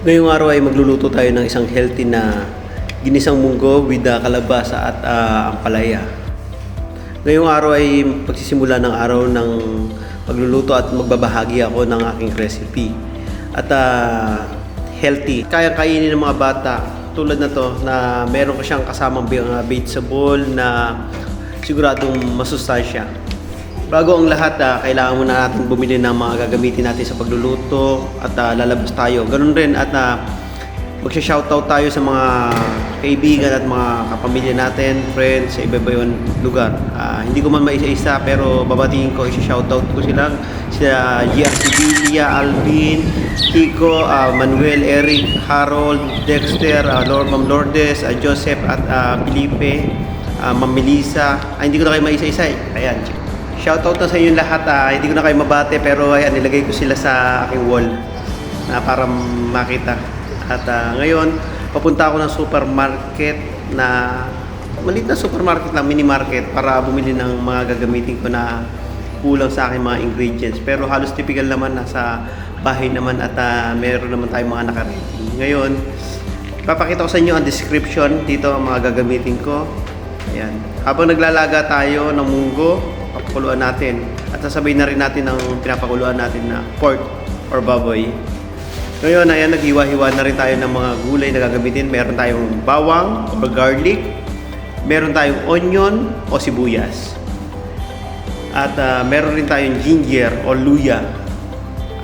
Ngayong araw ay magluluto tayo ng isang healthy na ginisang munggo with kalabasa at ampalaya. Ngayong araw ay pagsisimula ng araw ng pagluluto at magbabahagi ako ng aking recipe. At healthy. Kaya kainin ng mga bata tulad na to na meron ko siyang kasamang vegetable na siguradong masustansya. Bago ang lahat, kailangan muna natin bumili ng mga gagamitin natin sa pagluluto at lalabas tayo. Ganun rin at magsha-shoutout tayo sa mga kaibigan at mga kapamilya natin, friends sa iba-ibang lugar. Hindi ko man maisa-isa pero babatiin ko, isa-shoutout ko sila GRC Villa, Alvin, Kiko, Manuel, Eric, Harold, Dexter, Ma'am Lourdes, Joseph at Felipe, Ma'am Melissa. Hindi ko na kayo maisa-isa eh. Ayan, shoutout na sa inyo lahat. Hindi ko na kayo mabate pero ayan, nilagay ko sila sa aking wall para makita. At ngayon, papunta ako ng supermarket na maliit na supermarket lang, mini market para bumili ng mga gagamitin ko na kulang sa aking mga ingredients. Pero halos typical naman nasa bahay naman at meron naman tayong mga naka-ready. Ngayon, papakita ko sa inyo ang description dito ang mga gagamitin ko. Ayan. Habang naglalaga tayo ng munggo, papakuluan natin at sasabay na rin natin ang pinapakuluan natin na pork or baboy. Ngayon, ayan, naghiwa-hiwa na rin tayo ng mga gulay na gagamitin. Meron tayong bawang or garlic, meron tayong onion o sibuyas, at meron rin tayong ginger o luya,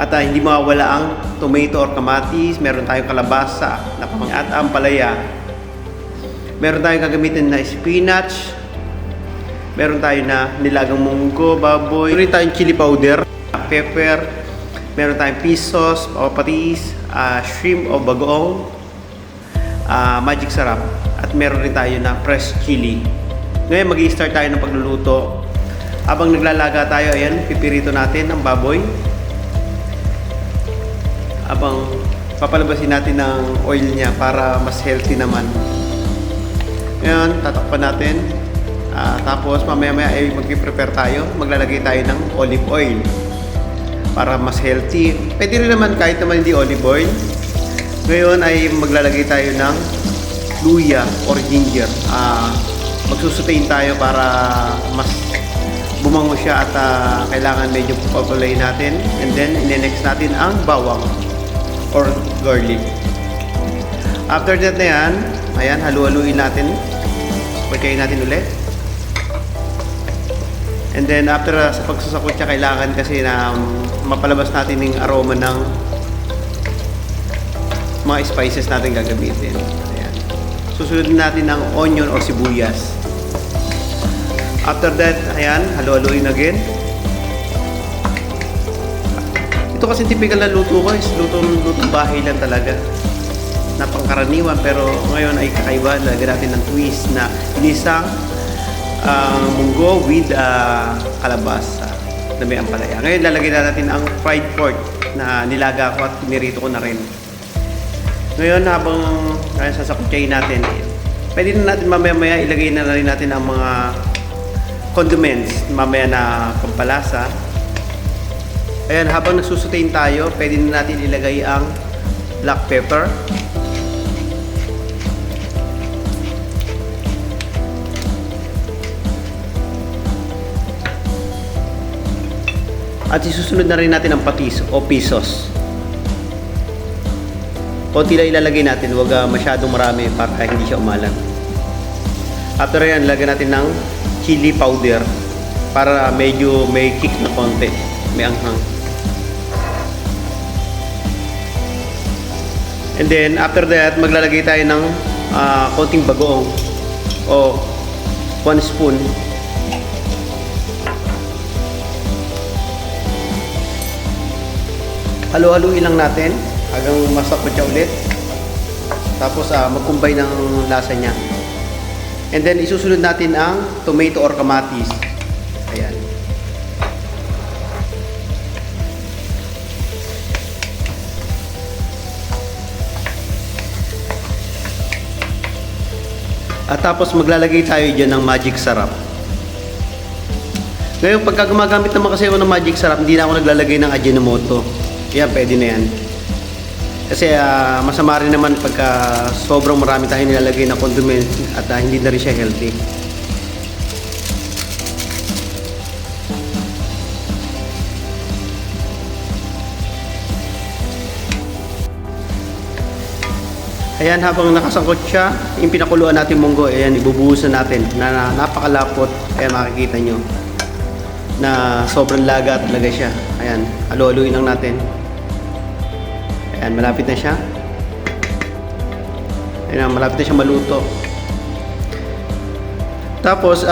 at hindi mawawala ang tomato or kamatis. Meron tayong kalabasa at ampalaya. Meron tayong gagamitin na spinach. Meron tayo na nilagang munggo, baboy. Meron tayong chili powder, pepper. Meron tayong fish sauce, patis, shrimp o bagoong, magic sarap. At meron rin tayo na fresh chili. Ngayon mag-i-start tayo ng pagluluto. Habang naglalaga tayo, ayan, pipirito natin ang baboy. Habang papalabasin natin ng oil niya para mas healthy naman. Ngayon, tatakpan natin. Tapos mamaya-maya ay mag-prepare tayo. Maglalagay tayo ng olive oil para mas healthy. Pwede rin naman kahit naman hindi olive oil. Ngayon ay maglalagay tayo ng luya or ginger. Magsusutain tayo para mas bumango siya at kailangan medyo papalayin natin. And then, in-next natin ang bawang or garlic. After that na yan, ayan, halu-haluin natin. Pagkain natin ulit. And then after sa pagsasakot siya, kailangan kasi na mapalabas natin yung aroma ng mga spices natin gagamitin. Ayan. Susunod natin ng onion or sibuyas. After that, ayan, halu-haluin again. Ito kasi typical na luto ko is lutong bahay lang talaga. Napangkaraniwan pero ngayon ay kakaiba. Lagyan natin ng twist na inisang munggo with kalabasa na may ampalaya. Ngayon lalagyan na natin ang fried pork na nilaga ko at pinirito ko na rin. Ngayon habang sasakutsayin natin, pwede na natin mamaya-maya ilagay na rin natin ang mga condiments mamaya na pampalasa. Ayan, habang nagsusutain tayo, pwede na natin ilagay ang black pepper. At isusunod na rin natin ang patis o pisos. Konti lang ilalagay natin, huwag masyadong marami para hindi siya umalat. After yan, lagyan natin ng chili powder para medyo may kick na konti, may anghang. And then after that, maglalagay tayo ng konting bagoong o 1 spoon. Halo-haluin lang natin hanggang masakot siya ulit. Tapos mag-combine ng lasa niya. And then isusunod natin ang tomato or kamatis. Ayan. At tapos maglalagay tayo dyan ng magic sarap. Ngayon, pagka gumagamit naman kasi ako ng magic sarap, hindi na ako naglalagay ng Ajinomoto. Yan, pwede na yan. Kasi masama rin naman pagka sobrang marami tayong nilalagay na condiment at hindi na rin siya healthy. Ayan, habang nakasangkot siya, yung pinakuluan natin munggo, ayan, ibubuhusan natin na napakalapot. Ayan, makikita nyo na sobrang laga talaga siya. Ayan, halu-haluin lang natin. Ayan, malapit na siya. Ayan, malapit na siya maluto. Tapos,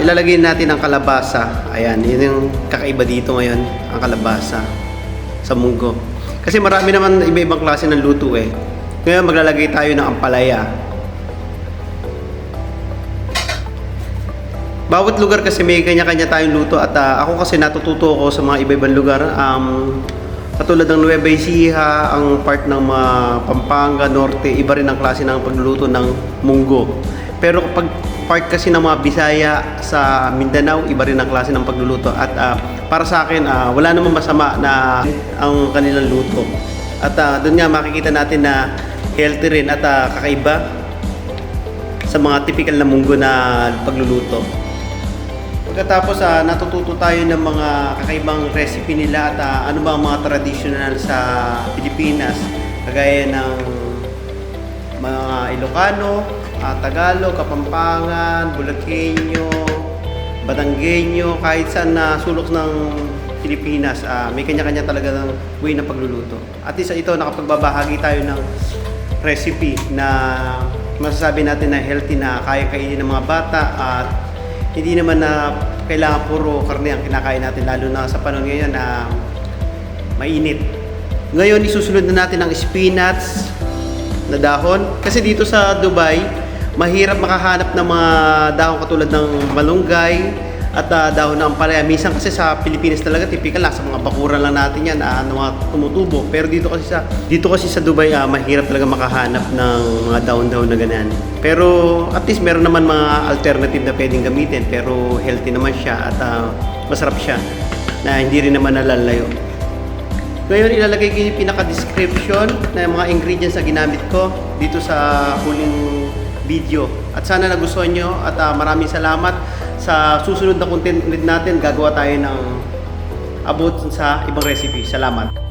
ilalagay natin ang kalabasa. Ayan, yun yung kakaiba dito ngayon, ang kalabasa sa munggo. Kasi marami naman iba-ibang klase ng luto eh. Ngayon maglalagay tayo ng ampalaya. Bawat lugar kasi may kanya-kanya tayong luto at ako kasi natututo ako sa mga iba-ibang lugar. Katulad ng Nueva Ecija, ang part ng Pampanga, Norte, iba rin ang klase ng pagluluto ng munggo. Pero kapag part kasi ng mga Bisaya sa Mindanao, iba rin ang klase ng pagluluto. At para sa akin, wala namang masama na ang kanilang luto. At doon nga makikita natin na healthy rin at kakaiba sa mga typical na munggo na pagluluto. Pagkatapos natututo tayo ng mga kakaibang recipe nila at ano ba ang mga traditional sa Pilipinas, kagaya ng mga Ilocano, Tagalog, Kapampangan, Bulakenyo, Batanggenyo, kahit saan na sulok ng Pilipinas, may kanya-kanya talaga ng way ng pagluluto. At isa ito, nakapagbabahagi tayo ng recipe na masasabi natin na healthy, na kaya kainin ng mga bata at hindi naman na kailangan puro karne ang kinakain natin, lalo na sa panahon ngayon na mainit. Ngayon, isusunod na natin ang spinach na dahon. Kasi dito sa Dubai, mahirap makahanap ng mga dahon katulad ng malunggay at dahon ng ampalaya. Minsan kasi sa Pilipinas talaga typical sa mga bakuran lang natin yan, mga tumutubo. Pero dito kasi sa Dubai, mahirap talaga makahanap ng mga dahon-dahon na ganyan. Pero at least meron naman mga alternative na pwedeng gamitin, pero healthy naman siya at masarap siya na hindi rin naman nalalayo. Ngayon, ilalagay ko yung pinaka-description na mga ingredients na ginamit ko dito sa huling video. At sana nagustuhan nyo at maraming salamat. Sa susunod na content natin, gagawa tayo ng about sa ibang recipe. Salamat!